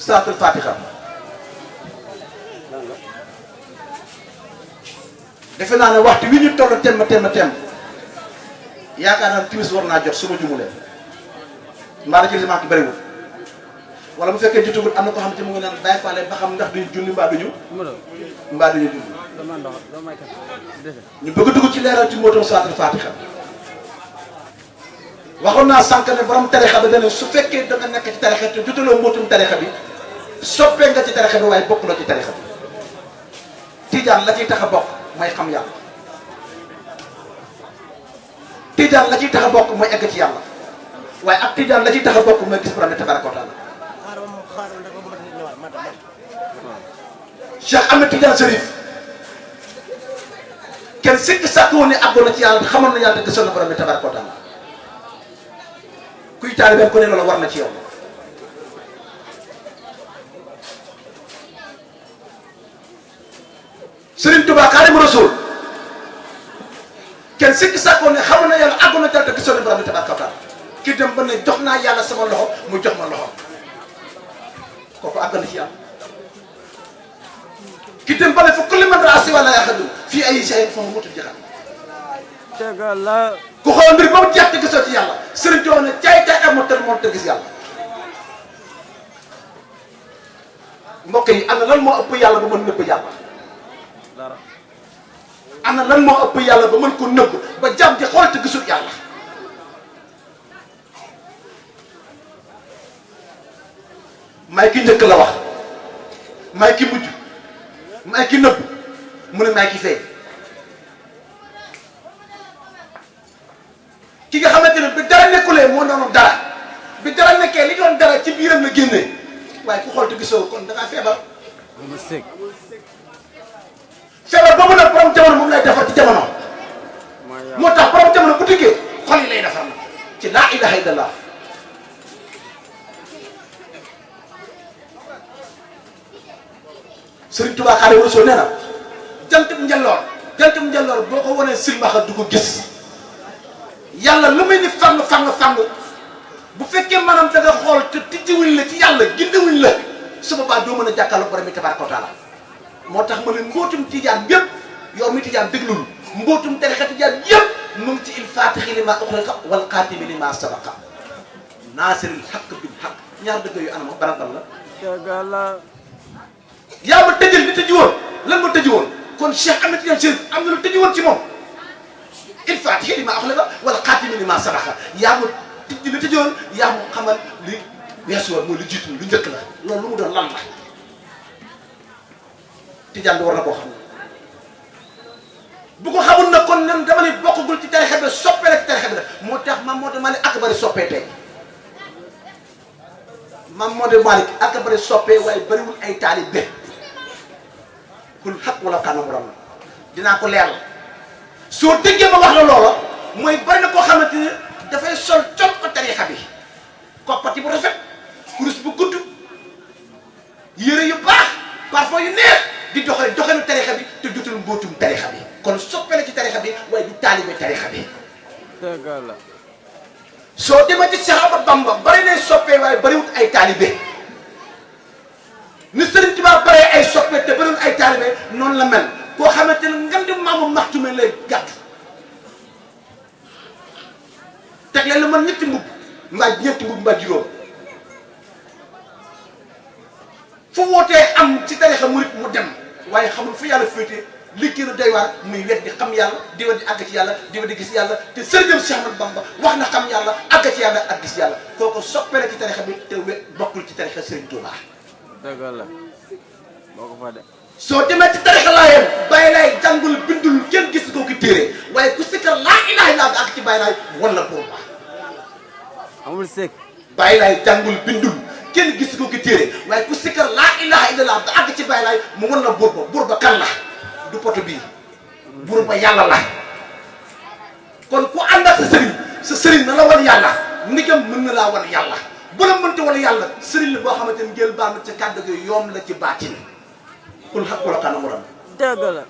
salaatul fatiha defe naa ne waxtu wi ñu toll temm yaakaar naa timis war naa jot su ma jumulee mbaa da ci limaam ki bëriwul wala bu fekkee jotugul am na ko xam ne mu ngi naan bàyyi faale ba xam ndax duñu julli mbaa duñu julli ñu bëgg dugg ci leeral ci mbootum salaatul fatiha waxoon naa sànq ne borom tarixa bi dane su fekkee da nga nekk ci tarixa te jotaloo mbootum tarixa bi soppee nga ci tarixa bi waaye bokkuloo ci tarixa bi tijaan la ciy tax a bokk mooy xam yàlla tijaan la ciy tax a bokk mooy egg ci yàlla waaye ak tijaan la ciy tax a bokk mooy gis borom bi tabaraka wa taala Cheikh Ahmed Tidiane Chérif kenn sikki sàkk woon ne àggoon na ci yàlla xamoon na yàlla te gisoon na borom bi tabaraka wa taala kuy taalibeem ku ne loolu war na ci yow Serigne Touba Xaadimu Rasuul kenn sikki sàkkoon ne xamoon na yàlla àggoon na ci yàlla te gisoon na borom bi tabaraka wa taala ki dem ba ne jox naa yàlla sama loxo mu jox ma loxo kooku àgg na ci yàlla ki dem ba ne fa kulli man raa siwaa laa yaxadu fii ay shay'in fa huwa mutul jaxal ku xool mbir ba mu jeex te gisoo ci yàlla Serigne Touba ne caay ak moo te gis yàlla mbokk yi am na lan moo ëpp yàlla ba mën nëbb yàlla am na lan moo ëpp yàlla ba mën ko nëbb ba jàmm di xool te gisul yàlla may ki njëkk la wax may ki mujj may ki nëbb mu ne may ki feeñ ki nga xamante ne bi dara nekkulee moo doon dara bi dara nekkee li doon dara ci biiram la génnee waaye ku xool te gisoo kon da ngaa feebar. feebar boobu nag borom jamono moom lay defar ci jamono. moo tax borom jamono bu dikkee xol yi lay defar na ci laa ilaha illallah. Sëriñ Tuubaa Xaadimu Rasuul nee na jantum njëlloor boo ko wanee silmaxa du ko gis. yàlla lu muy ni fang bu fekkee maanaam da nga xool te tijjiwuñ la ci yàlla gindiwuñ la su boobaa doo mën a jàkkaarloo borom bi tabaraka wa taala moo tax ma ne mbootum tijaan yëpp yow mi tijaan déglul mbootum tarixa tijaan yëpp mu ngi ci il faatixi li ma uxriqa wal xaatimi li ma sabaqa naasiril xaq bil xaq ñaar dëgg yu anama barantal la yaa ma tëjal li tëji woon lan ma tëji woon kon Cheikh Ahmed Tidiane Chérif am na lu tëji woon ci moom il faatixi li ma uxriqa wal xaatimi li ma sabaqa yaa ma tijji li tëjoon yaa ma xamal li weesu woon mooy lu jiitu lu njëkk la loolu lu mu doon lan la tijaan bi war na koo xam bu ko xamul nag kon nen dama ne bokkagul ci tarixa bi soppee la ci tarixa bi la moo tax moo tax ma ne ak bari soppee tey Mamadou Malick ak bari soppee waaye bariwul ay taalibe kul xaq wala kànna mu ram dinaa ko leeral soo déggee ma wax la loola mooy bari na koo xamante ne dafay sol col ko tarixa bi koppati bu rafet kurus bu gudd yére yu baax parfum yu neex di doxenu tarixa bi te jotul mbootum tarixa bi kon soppe la ci tarixa bi waaye di taalibe tarixa bi soo demee ci Cheikh Ahmadou Bamba bari nay soppee waaye bariwut ay taalibe ni Sëriñ Tuubaa baree ay soppee te bariwut ay taalibe noonu la mel koo xamante ne ngan di maamu maxtume lay gàtt teg leen lu mën ñetti mbub mbaa juróom fu wootee am ci tarixa murit mu dem waaye xamul fu yàlla féete li kii doy waar muy wet di xam yàlla di wet di àgg ci yàlla di wet di gis yàlla te sëriñam Cheikh Ahmadou Bamba wax na xam yàlla àgg ci yàlla ak gis yàlla kooku soppee la ci tarixa bi te bokkul ci tarixa Sëriñ Tuubaa. dëgg la boo ko fa de. soo demee ci tarixa laayam bàyyi laay jàngul bindul kenn gis ko ki téere waaye ku sikkar laa ilaaha illa ak ci bàyyi laay wala pour ba amul sek. bàyyi laay jàngul bindul kenn gis ko ki téere waaye ku sikkar laa ilaha illallah da àgg ci bàyyi laay mu wan la buur ba kan la du poto bii buur ba yàlla la kon ku ànd ak sa sëriñ na la wan yàlla ndigam mën na laa wan yàlla bu la mënte wan yàlla sëriñ la boo xamante ni ngeen baal ma ca kàddu gi yoom la ci baatin kun xam ko la kana mu ram dëgg la.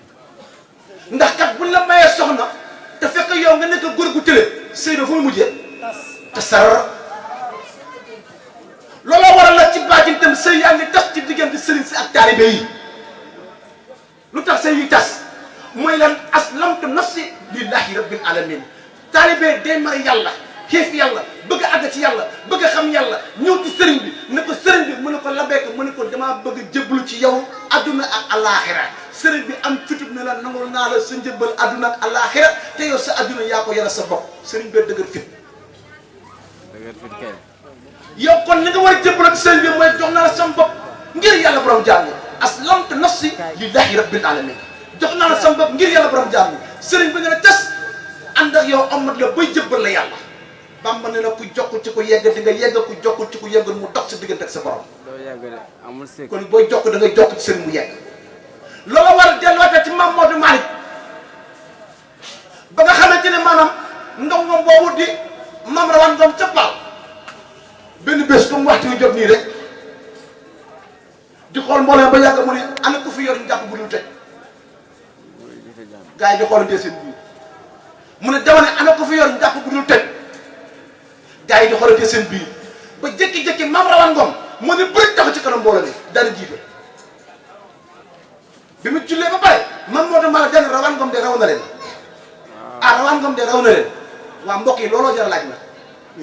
ndax kat buñ la mayee soxna te fekk yow nga nekk góor gu tële sëy na fu mu mujjee te sar looloo waral la ci baat fekkee tamit sëy yaa ngi tas ci diggante sëriñ si ak taalibe yi lu tax sëy yi tas mooy lan aslamtu nafsi lillahi rabbil alamin taalibe day mari yàlla xiif yàlla bëgg a àgg ci yàlla bëgg a xam yàlla ñëw ci sëriñ bi ne ko sëriñ bi mu ne ko labeek mu ne ko damaa bëgg a jébbalu ci yow adduna ak alaxira sëriñ bi am futub ne la nangul naa la sa njëbbal adduna ak alaxira te yow sa adduna yaa ko yore sa bopp sëriñ bee dëgër fit kay. yow kon li nga war a jébbalu ci sëriñ bi mooy jox naa la sama bopp ngir yàlla borom jaam aslamtu nafsi lillahi rabbil alamin jox naa la sama bopp ngir yàlla borom jaam sëriñ bi nga ne tas ànd ak yow amat la bay jëbbal la yàlla Bamba ne la ku jokk ci ku yegg di nga yegg ku jokkul ci ku yeggul mu dox sa diggante ak sa borom. doo yegg de amul sëkk. kon booy jokk da ngay jokk ci sëriñ mu yegg loola war a delluwaatee ci Maam Maodo Malick ba nga xamante ne maanaam ndongom boobu di Maam Rawaan Ngom ca Paal benn bés comme waxtu wi jot nii rek di xool mbooloo ba yàgg mu ne ana ku fi yor njàpp bu dul tëj gars yi di xoolantee seen biir mu ne dama ne ana ku fi yor njàpp bu dul tëj gars yi di xoolantee seen biir ba jékki-jékki Maam Rawaan Ngom moo ne bëri taxaw ci kanam mbooloo bi daal di jiite bi mu jullee ba pare Maam Maodo Malick dañ Rawaan Ngom de raw na leen Rawaan Ngom de raw na leen waa mbokk yi looloo jar laaj na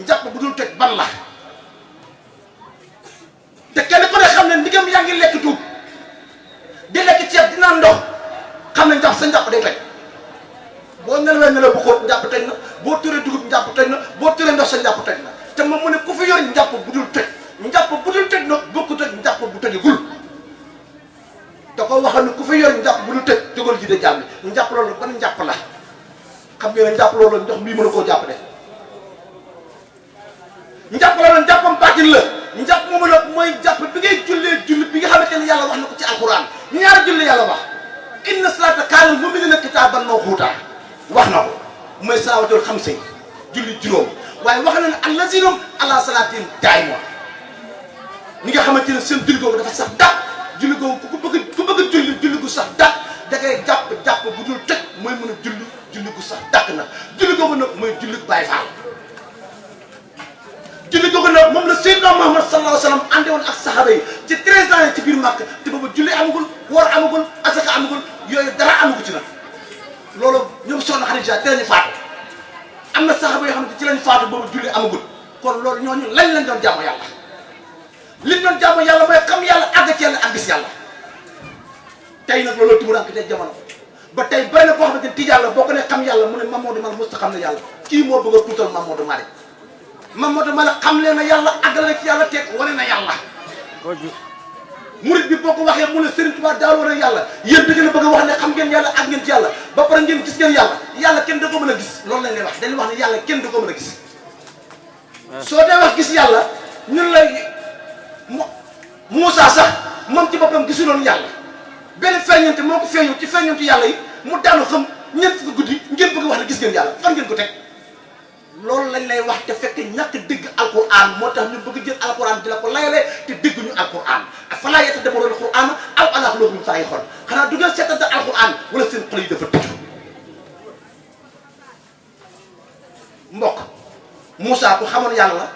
njàpp bu dul tëj ban la te kenn ku ne xam ne ndigam yaa ngi lekk tuub di lekk ceeb di naan ndox xam ne njàpp sa njàpp day toj boo nelawee nelaw bu xóot njàpp toj na boo turee dugub njàpp toj na boo turee ndox sa njàpp toj na te moom mu ne ku fi yor njàpp bu dul toj njàpp bu dul toj nag bokkut ak njàpp bu tojagul da ko waxal ne ku fi yor njàpp bu dul toj jógal ji de jàmm njàpp loolu ban njàpp la xam ngeen ne njàpp loolu ndox mii mën a koo jàpp de njàpp loolu njàppam baatin la njàpp moomu nag mooy jàpp bi ngay jullee julli bi nga xamante ne yàlla wax na ko ci alquran ñaari julli yàlla wax inna salaata kaanat mu'miniina kitaaban mawquuta wax na ko mooy salaawatul xamsa julli juróom waaye wax na ne allaziina hum alaa salaatihim daa'imuun ñi nga xamante ne seen julli googu dafa sax dàq julli googu ku bëgg julli gu sax dàq da ngay jàpp bu dul tëj mooy mën a julli gu sax dàq na julli googu nag mooy julli Baay Faal julli googu nag moom la Seydina Muhammad sallallahu alayhi wa sallam ànde woon ak saxaaba yi ci 13 ans yi ci biir Màkk te boobu julli amagul woor amagul asaka amagul yooyu dara amagu ci nag loolu ñoom soxna Xadija ci lañu faatu am na saxaaba yoo xam ne ci lañu faatu boobu julli amagul kon loolu ñooñu lañ doon jaamu yàlla liñ doon jaamu yàlla mooy xam yàlla àgg ci yàlla ak gis yàlla tey nag loolu tumuraanke tey jamono ba tey bëri na koo xamante ne tijaan la boo ko ne xam yàlla mu ne Maam Maodo Malick musta xam ne yàlla kii moo bëgg a tuutal Maam Maodo Malick Maam Maodo Malick xam leen na yàlla àggale ci yàlla teg wane na yàlla murid bi boo ko waxee mu ne Serigne Touba daal wane yàlla yéen da ngeen a bëgg a wax ne xam ngeen yàlla ak ngeen ci yàlla ba pare ngeen gis ngeen yàlla kenn da ko mën a gis loolu lañ lay wax dañuy wax ne yàlla kenn da ko mën a gis soo dee wax gis yàlla ñun lay Moussa sax moom ci boppam gisuloon yàlla benn feeñante moo ko feeñu ci feeñantu yàlla yi mu daanu xam ñeent fukki guddi ngeen bëgg wax ne gis ngeen yàlla fan ngeen ko teg loolu lañ lay wax te fekk ñàkk dégg alquran moo tax ñu bëgg jël alquran di la ko layalee te dégguñu alquran falaa yatadabbaruuna alquran aw alaa quluubin aqfaaluhaa xanaa du ngeen seetantal alquran wala seen xol yi dafa tëju mbokk Moussa ku xamoon yàlla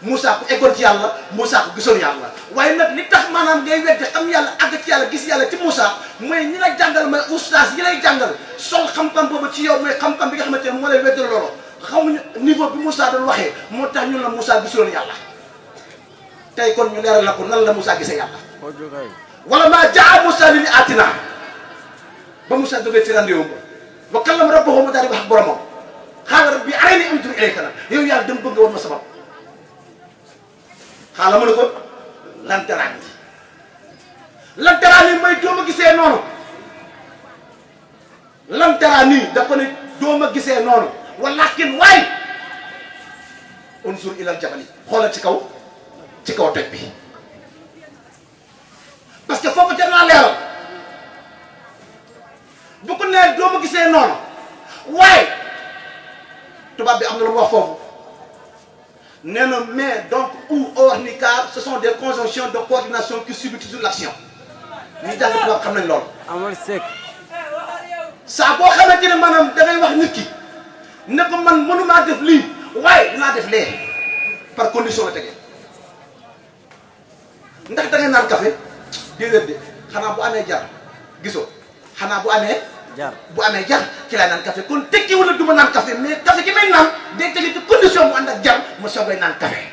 Moussa ku eggoon ci yàlla Moussa ku gisoon yàlla waaye nag li tax maanaam ngay weddi xam yàlla àgg ci yàlla gis yàlla ci Moussa mooy ñi la jàngal mooy oustaz yi lay jàngal sol xam-xam boobu ci yow mooy xam-xam bi nga xamante ne moo lay weddal loolu xamuñu niveau bi Moussa doon waxee moo tax ñun la Moussa gisoon yàlla tey kon ñu leeral la ko nan la Moussa gisee yàlla wala maa jaa Moussa li aatina ba Moussa jógee ci rendez-vous ba wa kallama rabbahu mu daal di wax ak boromam xaala rabbi arinii anzur ilayka nag yow yàlla dama bëgg woon ma sabab xaala mu ne ko lan taraani mooy doo ma gisee noonu lan taraani da ko ne doo ma gisee noonu walakin waay unzur ilal jabali xoolal ci kaw toj bi parce que foofu jar naa leeral bu ko nee doo ma gisee noonu waaye tubaab bi am na lu mu wax foofu nee na mais donc ou or ni car ce sont des conjonctions de coordination qui subissent toujours l'action ñi jàng tubaab xam nañ loolu. amul sek. saa boo xamante ne maanaam da ngay wax nit ki ne ko man mënumaa def lii waaye dinaa def lee par condition la tegee ndax da ngay naan café déedéet de xanaa bu amee jar gisoo xanaa bu amee jar ci laay naan café kon tekki wala du ma naan café mais café gi may naan day tege ci condition mu ànd ak jar ma soogay naan café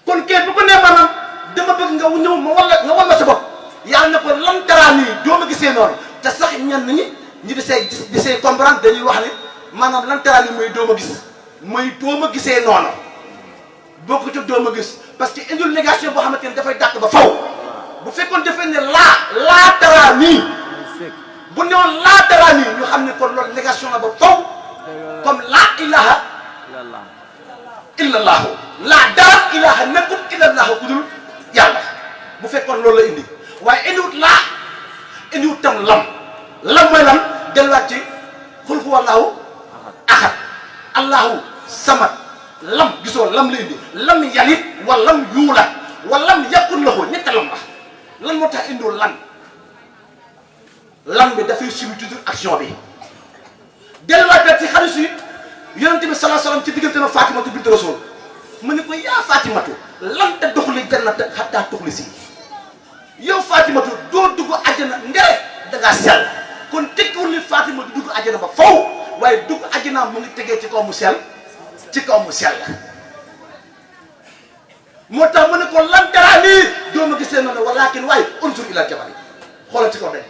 kon kee bu ko nee maanaam dama bëgg nga ñëw ma wala sa bopp yàlla na ko lan taraa nii doo ma gisee noonu te sax ñenn ñi di say comprendre dañuy wax ne maanaam lan taraa nii mooy doo ma gis mooy doo ma gisee noonu boo ko doo ma gis parce que indil négation boo xamante ne dafay dàq ba faw bu fekkoon dafay ne laa taraa nii bu newoon laa taraa nii ñu xam ne kon loolu négation la ba faw comme laa ilaha illallahu laa dara ilaha nekkul illallahu ku dul yàlla bu fekkoon loolu la indi waaye indiwut laa indiwut tam lam mooy lan delluwaat ci xul huwallahu ahad allahu samad lam gisoo lam la indi lam yalit wa lam yuulat wa lam yakun lahu ñetta lam la lan moo tax indiwul lan bi dafay subi toujours action bi delluwaat ci xadiis yi yonente bi salaa salaam ci diggante na Fatimatu bint Rasul mu ne ko yaa Fatimatu lan te doxuli jannata xattaa tuxli si yow Fatimatu doo dugg àjjana ndere da ngaa sell kon tekkiwul ni Fatimatu dugg àjjana ba faw waaye dugg àjjana mu ngi tegee ci kaw mu sell moo tax mu ne ko lan dara nii doo ma gisee noonu walakin waaye unsur ila jabal xoolal ci kaw daj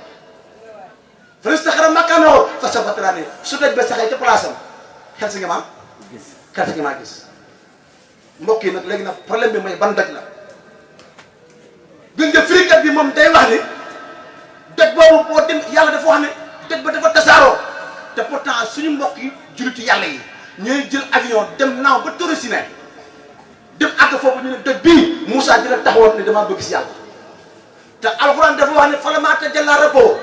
fa istaxara makaanahu fa sawfa taraani su daj ba saxee ca place am xel si nga maa gis mbokk yi nag léegi nag problème bi mooy ban doj la gën nga firikat bi moom day wax ni doj boobu boo dem yàlla dafa wax ne doj ba dafa tasaaroo te pourtant suñu mbokk yi julliti yàlla yi ñooy jël avion dem naaw ba Touré Sinai dem àgg foofu ñu ne doj bii Moussa dina taxawoon ne damaa bëgg si yàlla te alxuraan dafa wax ne falammaa tajallaa rabbuhu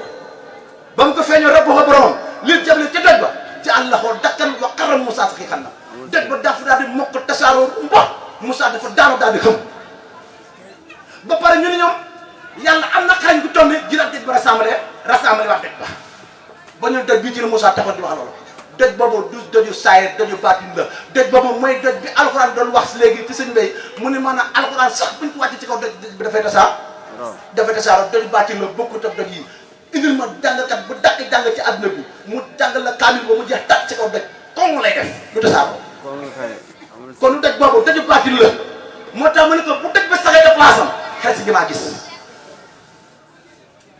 ba mu ko feeñoo rabbuhu boromam lil jabali ca doj ba ja'alahu dakkan wa qarra Moussa saqiiqan doj ba dafa daal di mokk tasaaroo mboq Moussa dafa daanu daal di xëm ba pare ñu ne ñoom yàlla am na xarañ gu toll nii jëlaat doj ba rassemblé wax doj ba ñu doj bii ci la Moussa taxaw di wax loolu doj boobu du doju saayir doju baatin la doj boobu mooy doj bi alxuraan doon wax léegi ci sëñ Mbay mu ne maanaam alxuraan sax buñ ko wàcce ci kaw doj bi dafay tasaaroo doju baatin la bokkut ak doj yi indil ma jàngkat bu dàq jàng ci àdduna bi mu jàng la kaamil ba mu jeex tàkk ci kaw doj kon lay def lu tasaaroo kon lu doj boobu doju baatin la moo tax ma ne ko bu doj ba saxee de place am xel si gimaa gis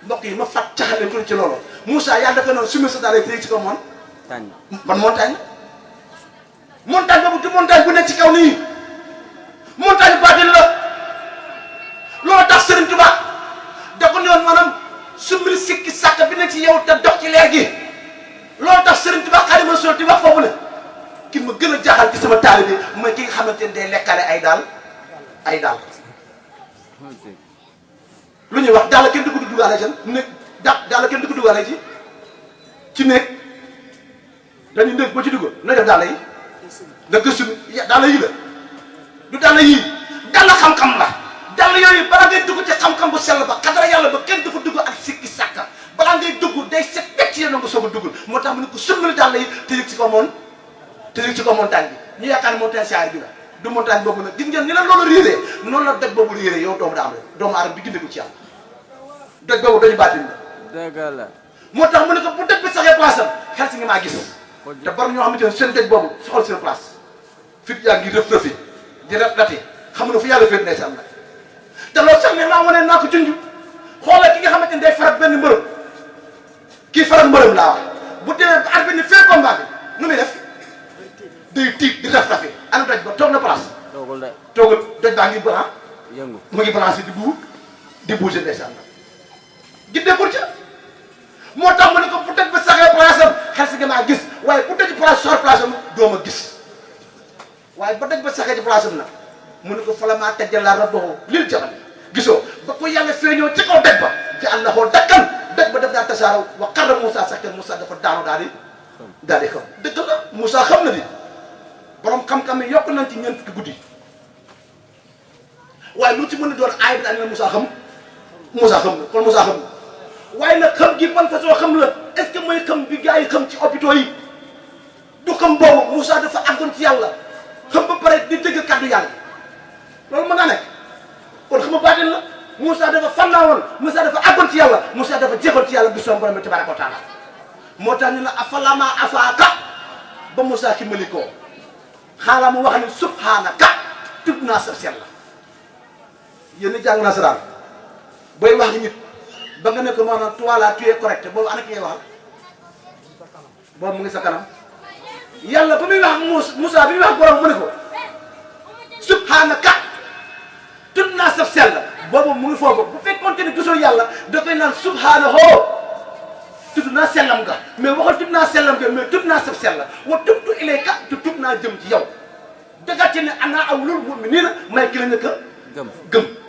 mbokk yi ma fat caxale tuuti ci loolu Moussa yàlla dafa noonu sumi sa daal ci kaw moon ban montagne boobu du montagne bu nekk ci kaw nii montagne baatin la loolu tax Serigne Touba da ko ñëwoon maanaam sumbili sikki sàkk bi nekk ci yow te dox ci leer gi loolu tax Serigne Touba Xaadimu Rasuul di wax foofu ne ki ma gën a jaaxal ci sama taalibe bi mooy ki nga xamante ne day lekkale ay daal lu ñuy wax daal kenn du ko duggaale ci néeg daal kenn du ko duggaale ci néeg dañuy néeg boo ci dugg na def daal yi nga gëstu daal yi la du daal yii daal xam-xam la daal yooyu balaa ngay dugg ci xam-xam bu sell ba xadara yàlla ba kenn dafa dugg ak sikki sàkka balaa ngay dugg day set pecc yéen a nga soog a dugg moo tax mu ne ko sumbali daal yi te yëg ci ko montagne bi ñu yaakaar ne montagne saar bi la du montagne boobu nag gis ngeen ni la loolu réeree noonu la doj boobu réeree yow doomu aadama bi gindeeku ci yàlla doj boobu dañu baatin la dëgg la moo tax mu ne ko bu doj bi saxee place am xel si nga maa gis te borom ñoo xamante ne seen doj boobu soxal seen place fit yaa ngi rëf-rëfi di rati xam na fu yàlla féet ndeysaan nag te loolu sax ne naa wane naa ko junj xoolal ki nga xamante ne day faral benn mbërëm kii faral mbërëm laa wax bu demee ba arbitre ni fee combat bi nu muy def day tiit di raf-rafi ana doj ba toog na place toogul doj baa ngi balaa yëngu mu ngi balancé di bouger ndeysaan nag giddeekul ca moo tax mu ne ko bu doj ba saxee place am xel si nga gis waaye bu doj place soxla place am doo ma gis waaye ba doj ba saxee ci place am nag mu ne ko falammaa tajallaa rabbuhu lil jabal gisoo ba ko yàlla feeñoo ci kaw doj ba ja'alahu dakkan doj ba def daa tasaaroo wa qarra Moussa saqiiqan Moussa dafa daanu daal di xam dëgg la Moussa xam na di borom xam-xam yi yokk nañ ci ñeent fukki guddi waaye lu ci mën a doon aay bi daal ne Moussa xam na kon Moussa xam na waaye nag xam gi ban façon xam la est-ce que mooy xam bi gars yi xam ci hôpitaux yi du xam boobu Moussa dafa àggoon ci yàlla xam ba pare di dégg kàddu yàlla loolu mën naa nekk kon xam nga baatin la Moussa dafa fannaa woon Moussa dafa àggoon ci yàlla Moussa dafa jeexoon ci yàlla bi son borom bi tabaraka wa taala moo tax ñu ne afalama afaaka ba Moussa ki malikoo xaala mu wax ne subhanaka tudd naa sa sell la yéen a jàng nasaraan booy wax nit ba nga ne ko maanaam toi là tu es correct boobu ana ki ngay waxal boobu mu ngi sa kanam yàlla ba muy wax Moussa bi muy wax borom mu ne ko subhanaka tudd naa sa sell la boobu mu ngi foofu bu fekkoon te ne gisoo yàlla da koy naan subhanahu tudd naa sellam nga mais waxal tudd naa sellam nga mais tudd naa sa sell la wa tubtu ilayka te tudd naa jëm ci yow dëggaat ci ne ana awwalul mu'minina may ki la nga gëm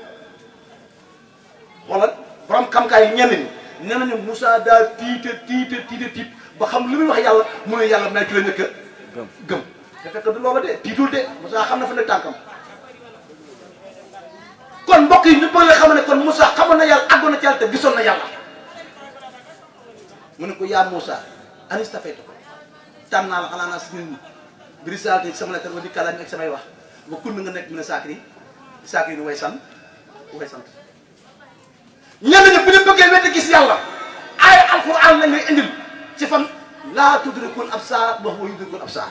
xoolal borom xam-kaay yi ñenn ñi nee nañu Moussa daa tiit ba xam li muy wax yàlla mu ne yàlla may ki la nga gëm te fekk du loola de tiitul de Moussa xam na fa ne tànkam kon mbokk yi ñu bëgg la xam ne kon Moussa xamoon na yàlla àggoon na ci yàlla te gisoon na yàlla mu ne ko yaa Moussa anistafaytu ko tànn naa la xanaa naa si nit ñi birisalté sama lettre ba di kàllaami ak samay wax ba kun nga nekk mu ne saakri ni way sant ñenn ñi bu ñu bëggee wete gis yàlla ay alquran lañ lay indil ci fan laa tudrikul absar wa huwa yudrikul absar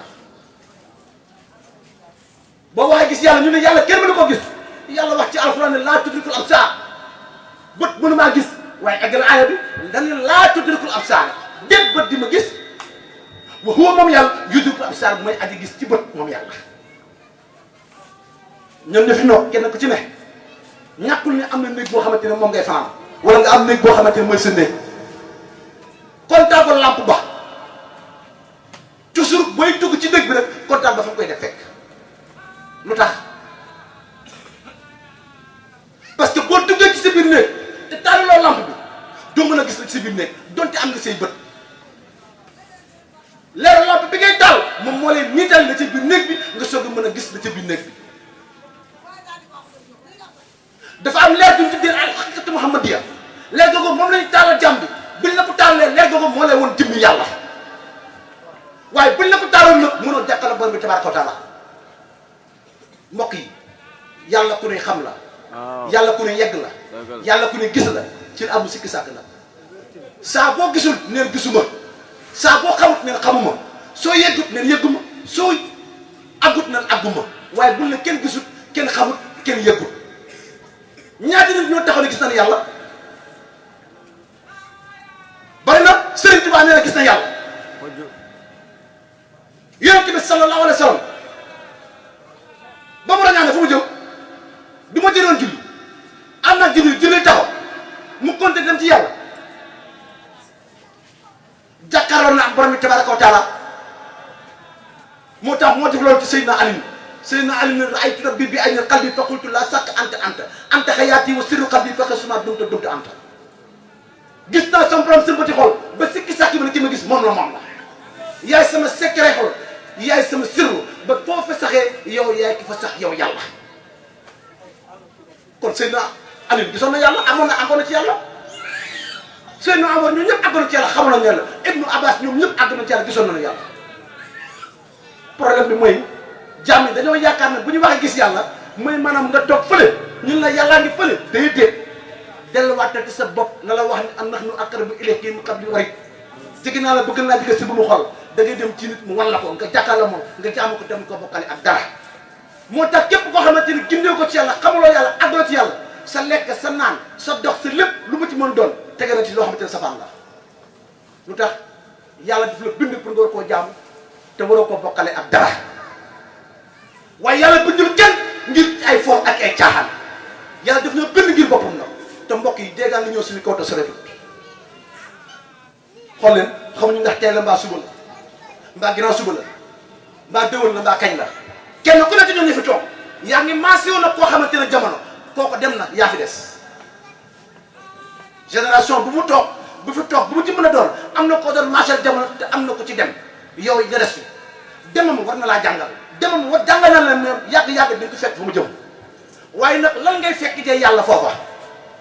boo waxee gis yàlla ñu ne yàlla kenn mënu ko gis yàlla wax ci alquran ne laa tudrikul absar bët mënu maa gis waaye eggal aaya bi dañu laa tudrikul absar dégg bët di ma gis wa huwa moom yàlla yudrikul absar mooy aji gis ci bët moom yàlla ñoom ñu fi noog kenn ku ci ne ñàkkul ne am na néeg boo xamante ne moom ngay fanaan wala nga am néeg boo xamante ne mooy sa néeg comptable lampe ba toujours booy dugg ci néeg bi rek comptable ba fa nga koy def fekk lu tax parce que boo duggee ci sa biir néeg te taaluloo lampe bi doo mën a gis la ci sa biir néeg donte am nga say bët leeru lampe bi ngay taal moom moo lay niital la ci biir néeg bi nga soog a mën a gis la ci biir néeg bi dafa am leer duñ tuddee al haqiqatu muhammadiya leer googu moom lañu taalal jàmm bi buñ la ko taalalee leer googu moo lay woon jëmmi yàlla waaye buñ la ko taaloon nag mënoo jàkkaarloo borom bi tabaraka wa taala mbokk yi yàlla ku ne xam la yàlla ku ne yegg la yàlla ku ne gis la ci amu sikki sàkk la saa boo gisul neen gisuma saa boo xamut neen xamuma soo yeggut neen yegguma soo aggut neen agguma waaye buñ la kenn gisut kenn xamut kenn yeggut ñaata nit ñoo taxaw ne gis nañu yàlla bari na Sëriñ Tuubaa nee na gis na yàlla Yonent bi sallallahu alayhi wa sallam ba mu rañaane fu mu jëm du ma jëloon julli am naa julli taxaw mu compté dem ci yàlla jàkkaarloo na ak borom bi tabaraka wa taala moo tax moo def loolu ci Seydina Ali ne ra'aytu rabbi bi ayni qalbi fa qultu la sakka anta hayaati wa sirru qalbi fa xasuma dumta anta gis naa sama borom seen bëti xol ba sikki sàkki bi ne ki ma gis moom la yaay sama secret xol yaay sama sirru ba foo fa saxee yow yaay ki fa sax yow yàlla kon Seydina Ali gisoon na yàlla amoon na ci yàlla Seydina Omar ñoom ñëpp àggoon na ci yàlla xamoon nañu yàlla Ibnu Abbas ñoom ñëpp àggoon na ci yàlla gisoon nañu yàlla problème bi mooy jàmm yi dañoo yaakaar ne bu ñu waxee gis yàlla mooy maanaam nga toog fële ñun la yàllaa ngi fële déedéet delluwaatal ci sa bopp na la wax ne am nahnu aqrabu ilayhi min hablil warid jege naa la bëgg naa jege si bu mu xol da ngay dem ci nit mu wan la ko nga jàkkaarloo moom nga jaamu ko dem ko bokkale ak dara moo tax képp koo xamante ni gindee ko ci yàlla xamuloo yàlla àggoo ci yàlla sa lekk sa naan sa dox sa lépp lu mu ci mën doon tege na ci loo xamante ne safaan la lu tax yàlla daf la bind pour nga war koo jaamu te waroo ko bokkale ak dara waaye yàlla bindul kenn ngir ay fo ak ay caaxaan yàlla daf ñoo bind ngir boppam la te mbokk yi déegaan li ñëw suñu kaw te soreetut xool leen xamuñu ndax tey la mbaa suba la mbaa ginnaaw suba la mbaa déwén la mbaa kañ la kenn ku ne ci ñoom ñu fi toog yaa ngi maasé woon nag koo xamante ne jamono kooko dem na yaa fi des génération bu mu toog bu fi toog bu mu ci mën a doon am na koo doon maasé jamono te am na ko ci dem yow nga des fi demam war na laa jàngal demam war jàngal na la ne yàgg-yàgg dañ ko fekk fu mu jëm waaye nag lan ngay fekk jee yàlla foofa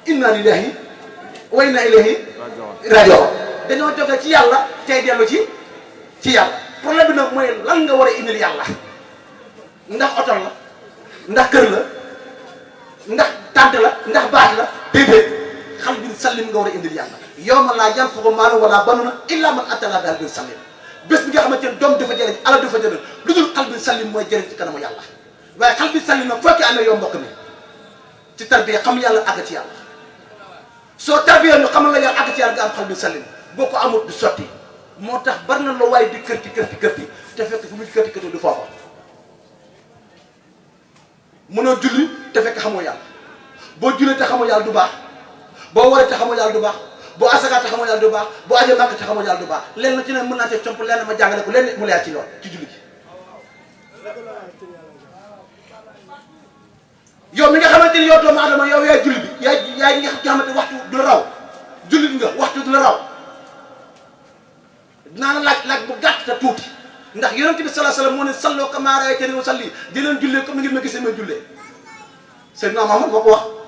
inna lillahi wa inna ilayhi raji'un dañoo jóge ci yàlla tey dellu ci yàlla problème bi nag mooy lan nga war a indil yàlla ndax oto la ndax kër la ndax tànt la ndax baat la déedéet qalbin salim nga war a indil yàlla yawma laa yanfa'u maalun wala banuuna illa man ataa Allaaha bi qalbin salim bés bi nga xamante ne doom dafa jëriñ alal dafa jëriñ lu dul qalbin salim mooy jëriñ ci kanamu yàlla waaye qalbin salim nag foo ci amee yow mbokk mi ci tarbiya xam yàlla àgg ci yàlla soo tarbiya ñu xamal la yàlla àgg ci yàlla nga am qalbin salim boo ko amut du sotti moo tax bari na la waaye di kërti te fekk fu muy kërti du foofa mënoo julli te fekk xamoo yàlla boo jullee te xamoo yàlla du baax boo waree te xamoo yàlla du baax boo asaka te xamoo yàlla du baax boo ajee màkk te xamoo yàlla du baax lenn na ci ne mën naa cee comp lenn ma jàngale ko lenn mu leer ci lool ci julli gi yow mi nga xamante ni yow doomu adama yow yaay julli bi yaay nga xamante waxtu du la raw jullit nga waxtu du la raw dinaa la laaj bu gàtt te tuuti ndax yonent bi sallallahu alayhi wasallam moo ne salloo kamaa ra'aytanii usalli di leen jullee comme ni ngeen ma gisee may jullee Seydina Muhammad moo ko wax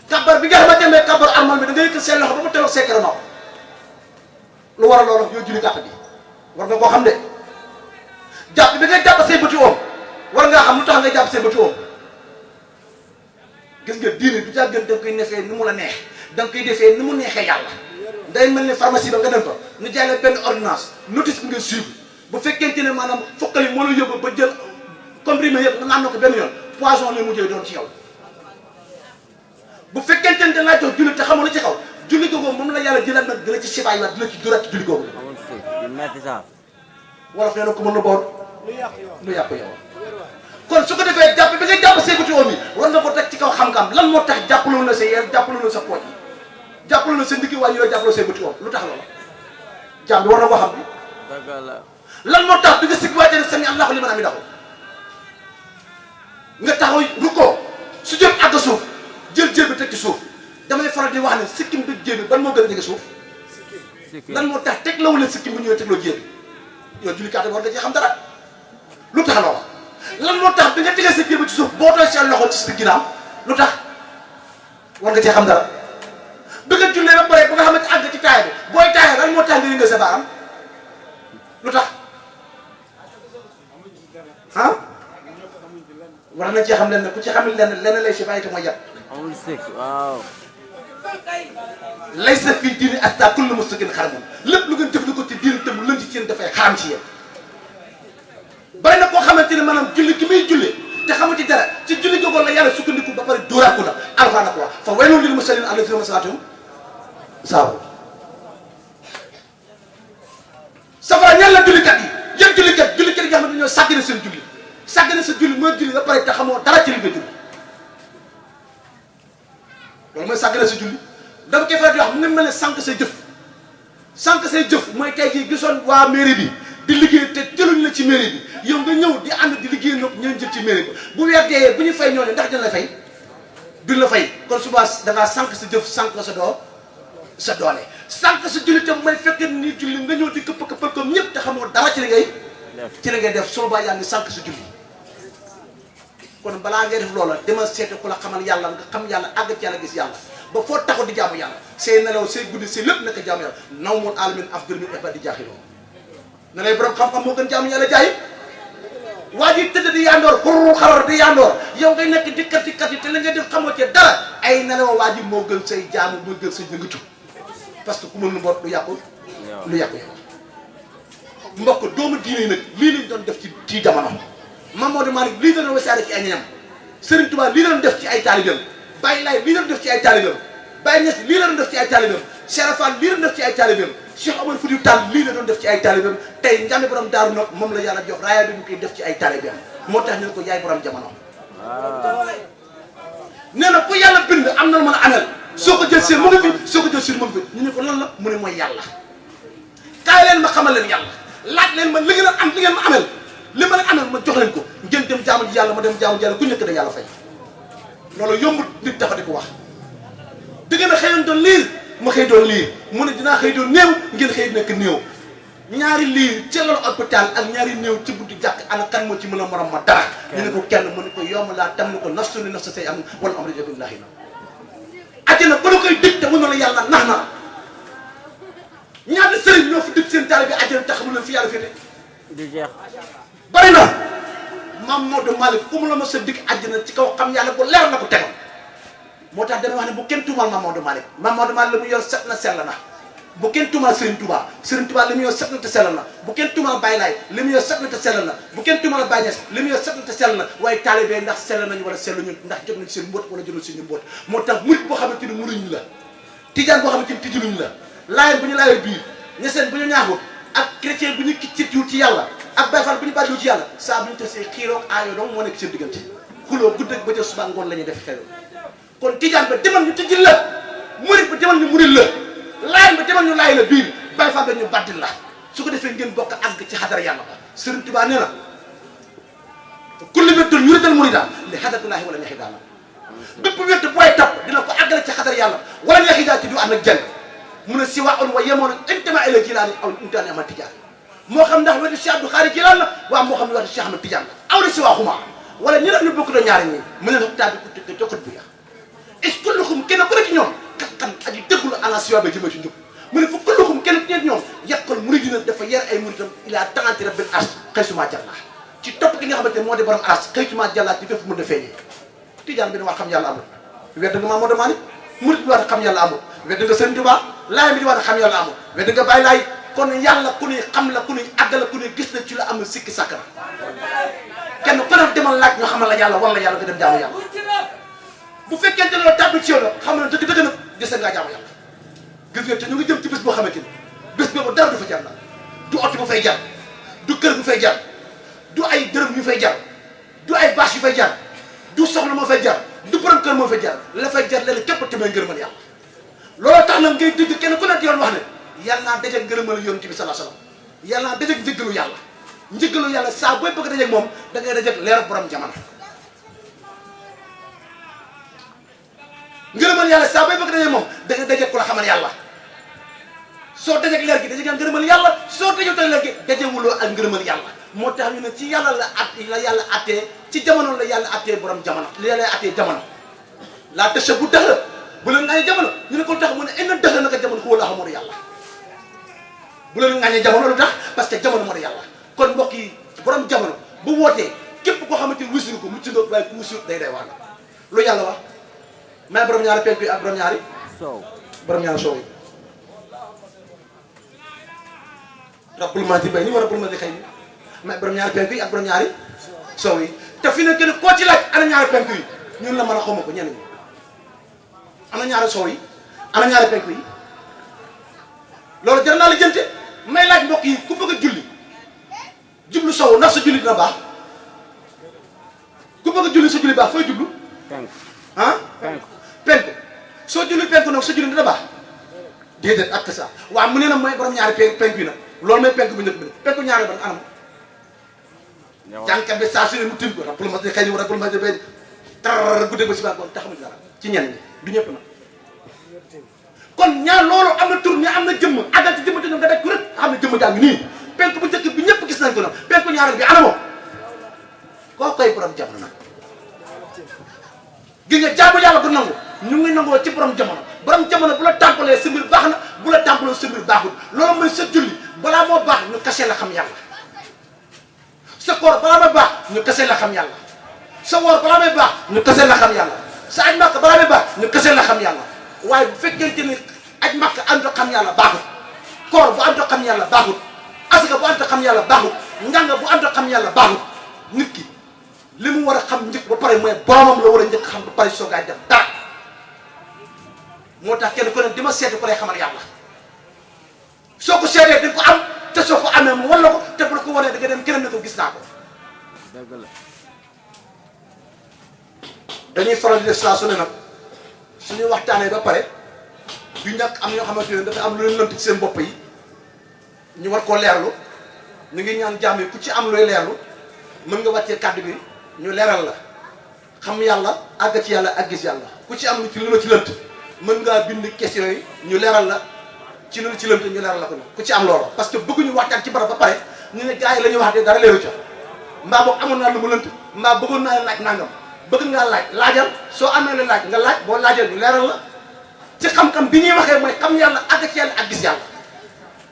kabar bi nga xamante ne kabar armal bi da ngay yëkkat seen loxo ba mu teew seekere nopp lu war a loolu yow julli gàtt bi war nga koo xam de jàpp bi ngay jàpp say bëti oom war ngaa xam lu tax ngay jàpp say bëti oom gis nga diine du caa gën da nga koy nefee ni mu la neex da nga koy defee ni mu neexee yàlla day mel ni pharmacie ba nga dem fa ñu jaay la benn ordonnance notice bi nga suivre bu fekkente ne maanaam fokkali moo la yóbbu ba jël comprimé yëpp nga naan na ko benn yoon poison lay mujjee doon ci yow bu fekkente ne da ngaa jox julli te xamoo la ci xaw julli googu moom la yàlla jëlaat nag dina ci sifaay waat dina ci duraat ci julli googu amul sikk di metti sax wolof nee na ko mën na boon lu yàq yow kon su ko defee jàpp bi nga jàpp seeguti oom yi war nga ko teg ci kaw xam-xam lan moo tax jàppaloo na sa yéen jàppaloo na sa pooj yi jàppaloo na sa ndiggi waaye ñu la jàppaloo seeguti oom lu tax loola jàmm bi war na koo xam bi dëgg la lan moo tax bi nga sigg waatee ne sami Allahu liman hamidahu nga taxaw rukkoo su jëm àgg suuf jël jéem bi teg ci suuf damay faral di wax ne sikkim bi jéem bi ban moo gën a jege suuf lan moo tax teg lawu leen sikkim bu ñëwee tegloo jéem bi yow jullikaate war nga ci xam dara lu tax loola lan moo tax bi nga tegee sa jéem bi ci suuf boo tooy seen loxo ci sa ginnaaw lu tax war nga cee xam dara bi nga jullee ba pare ba nga xamante àgg ci taaya bi booy taaya lan moo tax nga yëngal sa baaram lu tax ah war nañ cee xam leen ne ku ci xamul lenn lay si bàyyi te mooy yàpp amul sikk waaw lay sa fii diini asta kullu mustaqin xaramun lépp lu ngeen jëfandikoo ci diini te mu lënt ci yéen dafay xaram ci yéen bari na koo xamante ne maanaam julli ki muy julli te xamu ci dara ci julli googu la yàlla sukkandiku ba pare dóoraat ko la alxuraan ko wax fa waylun lil musallin allaziina hum an salaatihim saahuun safara ñan la jullikat yi yéen jullikat yi nga xamante ne ñoo sàggane seen julli sàggane sa julli mooy julli ba pare te xamoo dara ci li nga julli loolu mooy sàggane sa julli dama koy faral di wax mu ngi mel ne sànq say jëf mooy tey jii gisoon waa mairie bi di liggéey te jëluñ la ci mairie bi yow nga ñëw di ànd di liggéey nag ñeen jël ci mairie bi bu weer deeyee bu ñu fay ñoo ne ndax dina la fay duñ la fay kon suba da ngaa sànq sa jëf sànq sa doole sànq sa julli tam mooy fekk ni julli nga ñëw di këppal comme ñëpp te xamoo dara ci li ngay def soo yaa ngi sànq sa julli kon balaa ngay def loola dama seete ku la xamal yàlla nga xam yàlla àgg ci yàlla gis yàlla ba foo taxaw di jaamu yàlla say nelaw say guddi say lépp naka jaamu yàlla naw moon alamin afdal min ibadi jaaxiloo ne lay borom xam-xam moo gën jaamu yàlla jaay waa ji tëdd di yandoor xurru xarar di yandoor yow ngay nekk dikkat yi te la ngay def xamoo ci dara ay nelaw waa ji moo gën say jaamu moo gën say yëngatu parce que ku mën lu mboot lu yàqu yow mbokk doomu diine yi nag lii lañ doon def ci jamono Mamadou Malick lii doon wasaare ci ay ñam Serigne Touba lii doon def ci ay taalibeem Baye Laye lii doon def ci ay taalibeem Baye Niass lii la doon def ci ay taalibeem Cheikh Fall lii la doon def ci ay taalibeem Cheikh Omar Foutiyou Tall lii la doon def ci ay taalibeem tey njàmmi borom daaru nag moom la yàlla jox raaya bi ñu koy def ci ay taalibeem moo tax ñu ne ko yaay borom jamono. nee na ku yàlla bind am na lu mën a amel soo ko jël seen mu ngi fi soo ko jël seen mu ngi fi ñu ne ko lan la mu ne mooy yàlla kaay leen ma xamal leen yàlla laaj leen ma li ngeen am li ngeen ma amel li ma leen amel ma jox leen ko ngeen dem jaamu ji yàlla ma dem jaamu ji yàlla ku nekk da yàlla fay loolu yombut nit dafa di ko wax di ngeen a xëyoon doon liir ma xëy doon liir mu ne dinaa xëy doon néew ngeen xëy nekk néew ñaari liir ca loolu hôpital ak ñaari néew ci buntu jàkk ana kan moo ci mën a morom ma dara ñu ne ko kenn mu ne ko yomb laa tam ni ko nafsu ni nafsa say am wala am rajo billahi na àjjana ba la koy dëj te mënoo la yàlla nax na ñaata sëriñ ñoo fi dëj seen taalibe bi àjjana te xamul leen fi yàlla féete di jeex bari na maam Maodo Malick fu mu la ma sa digg àjjana ci kaw xam yàlla bu leer la ko tegoon moo tax dama wax ne bu kenn tuumal maam Maodo Malick la mu yor set na sell na bu kenn tuumal Serigne Touba li mu yor set na te sell na bu kenn tuumal Baye Laye li mu yor set na te sell na bu kenn tuumal Baye Niass li mu yor set na te sell na waaye taalibe ndax sell nañu wala selluñu ndax jot nañ seen mbóot wala jotul suñu mbóot moo tax murit boo xamante ni muruñu la tijaan boo xamante ni tijiluñu la laayeen bu ñu laayee biir ñeseen bu ñu ñaaxut ak chrétien bu ñu kiccitiwul ci yàlla ak Baye Fall bu ñu bàyyiwul ci yàlla saa bu ñu tasee xiiroog aayoo donc moo nekk seen diggante xuloo guddeeg ba ca suba ngoon la ñuy def xew kon tijaan ba demal ñu tijjil la murit ba demal ñu murit la laayeen ba demal ñu laay la biir Baye Fall dañu baddil la su ko defee ngeen bokk àgg ci xadara yàlla ba Serigne Touba nee na kulli wéttul yuridal murida li xadratullahi wala ñaxi daala bépp wétt booy tapp dina ko àggale ci xadara yàlla wala ñaxi daal ci du ànd ak jënd mu ne si waa on wa yemoon intama ila jilaani aw intaani ama tijaan moo xam ndax wetu Cheikh Abdou Khari Jilaan la waaw moo xam ne wetu Cheikh Ahmad Tidiane la aw na si waa xuma wala ñu def ñu bokk da ñaari ñi mu ne nag tabi ku jokkut bu ya est-ce que kulluxum kenn ku ne ci ñoom kattan aji dëggu la ala siwa ba jëmee ci njub mu ne fu kulluxum kenn ku ne ci ñoom yàqal muridina dafa yar ay muritam il a tananti rabbil ars xëysuma jàlla ci topp ki nga xamante ne moo di borom ars xëysuma jàlla ci fépp mën a feeñee Tidiane bi ne war xam yàlla amul wedd nga maa moo demaani murid bi war xam yàlla amul wedd nga Sëriñ Tuubaa laay bi di war xam yàlla amul wedd nga Baay Laay kon yàlla ku ñuy xam la ku ñuy àgg la ku ñuy gis la ci la amul sikki sàkk kenn ku ne demal laaj ñoo xamal la yàlla war la yàlla nga dem jaamu yàlla bu fekkente ne la tàbbi ci yow la xam ne dëgg-dëgg nag gis ngaa jaamu yàlla gis nga te ñu ngi jëm ci bés boo xamante ni bés boobu dara du fa jar la du oto bu fay jar du kër bu fay jar du ay dërëm yu fay jar du ay bâche yu fay jar du soxna moo fay jar du borom kër moo fay jar la fay jar léeg-léeg képp te may ngërëmal yàlla looloo tax nag ngay dégg kenn ku nekk yoon wax ne yàlla naa dajeeg ngërëmal yonent bi sallallahu alayhi wasallam yàlla naa dajeeg njëggalu yàlla njëggalu yàlla saa booy bëgg dajeeg moom da ngay dajeeg leer borom jamono ngërëmal yàlla saa booy bëgg dajeeg moom da ngay dajeeg ku la xamal yàlla soo dajeeg leer gi dajeeg ngërëmal yàlla soo dajeeg leer gi dajewuloo ak ngërëmal yàlla moo tax ñu ne ci yàlla la yàlla attee ci jamono la yàlla attee borom jamono li yàlla attee jamono laa tëcha bu dëx bu leen ngaañee jamono ñu ne ko tax mu ne ina dëx naka jamono xuwa laa xamoo yàlla bu leen ngaañee jamono lu tax parce que jamono moo di yàlla kon mbokk yi borom jamono bu wootee képp koo xamante ni wisuñu ko mucc nga waaye ku wisuut day wax lu yàlla wax may borom ñaari penku yi ak borom ñaari soow borom ñaari soow yi rabbul mati bay ni war rabbul mati xëy ni may borom ñaari penku yi ak borom ñaari soow yi te fi ne kenn koo ci laaj ana ñaari penku yi ñun la mën a xawma ko ñenn ñi ana ñaari soow yi ana ñaari penku yi loolu jar naa la jënte may laaj mbokk yi ku bëgg a julli jublu sow ndax sa julli dina baax ku bëgg a julli sa julli baax fooy jublu penku ah penku soo julli penku nag sa julli dina baax déedéet ak ça waaw mu ne na mooy borom ñaari penku yi nag loolu mooy penku bu njëkk bi penku ñaari ban anam jànkat bi saa su ne mu tim ko rappul ma xëy ni rappul ma bay tar guddee ba si baax taxamuñ dara ci ñenn ñi du ñëpp nag kon ñaar loolu am na tur ña am na jëmm àggal ci jëmm te ñoom nga daj ku rek xam ne jëmm jàng nii penku bu njëkk bi ñëpp gis nañ ko nag penku ñaareel bi anamo koo koy borom jamono nag gi nga jaamu yàlla du nangu ñu ngi nangoo ci borom jamono bu la tàmpalee sa mbir baax na bu la tàmpalee sa mbir baaxul loolu mooy sa julli balaa moo baax ñu kase la xam yàlla sa koor balaa may baax ñu kase la xam yàlla sa woor balaa may baax ñu kase la xam yàlla sa aj màkk balaa may baax ñu kase la xam yàlla waaye bu fekkente ni aj màkk ànd xam yàlla baaxut koor bu ànd xam yàlla baaxut asaka bu ànd xam yàlla baaxut njàng bu ànd xam yàlla baaxut nit ki li mu war a xam njëkk ba pare mooy boromam la war a njëkk xam ba pare soogaay def dara moo tax kenn ku ne di ma seeti ko lay xamal yàlla soo ko seetee di nga ko am te soo ko amee mu wan la ko te bu la ko wanee da nga dem keneen ne ko gis naa ko dëgg la dañuy faral di def saa su ne nag suñuy waxtaanee ba pare du ñàkk am ñoo xamante ne dafa am lu leen lënt ci seen bopp yi ñu war koo leerlu ñu ngi ñaan jàmm yi ku ci am looy leerlu mën nga wàccee kàddu gi ñu leeral la xam yàlla àgg ci yàlla ak gis yàlla ku ci am lu ci lu la ci lënt mën ngaa bind question yi ñu leeral la ci lu ci lënt ñu leeral la ko ku ci am loolu parce que bëgguñu waxtaan ci barab ba pare ñu ne gars yi la ñuy wax de dara leeru ca mbaa boog amoon naa lu mu lënt mbaa bëggoon naa laaj nangam bëgg ngaa laajal soo amee la laaj nga laaj boo laajal ñu leeral la ci xam-xam bi ñuy waxee mooy xam yàlla àgg ci yàlla ak gis yàlla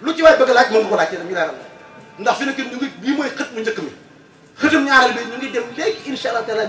lu ci waay bëgg laaj mën nga ko laaj ci ñu leeral la ndax fi nekk ñu ngi bii mooy xët mu njëkk mi xëtum ñaareel bi ñu ngi dem léegi incha allah taala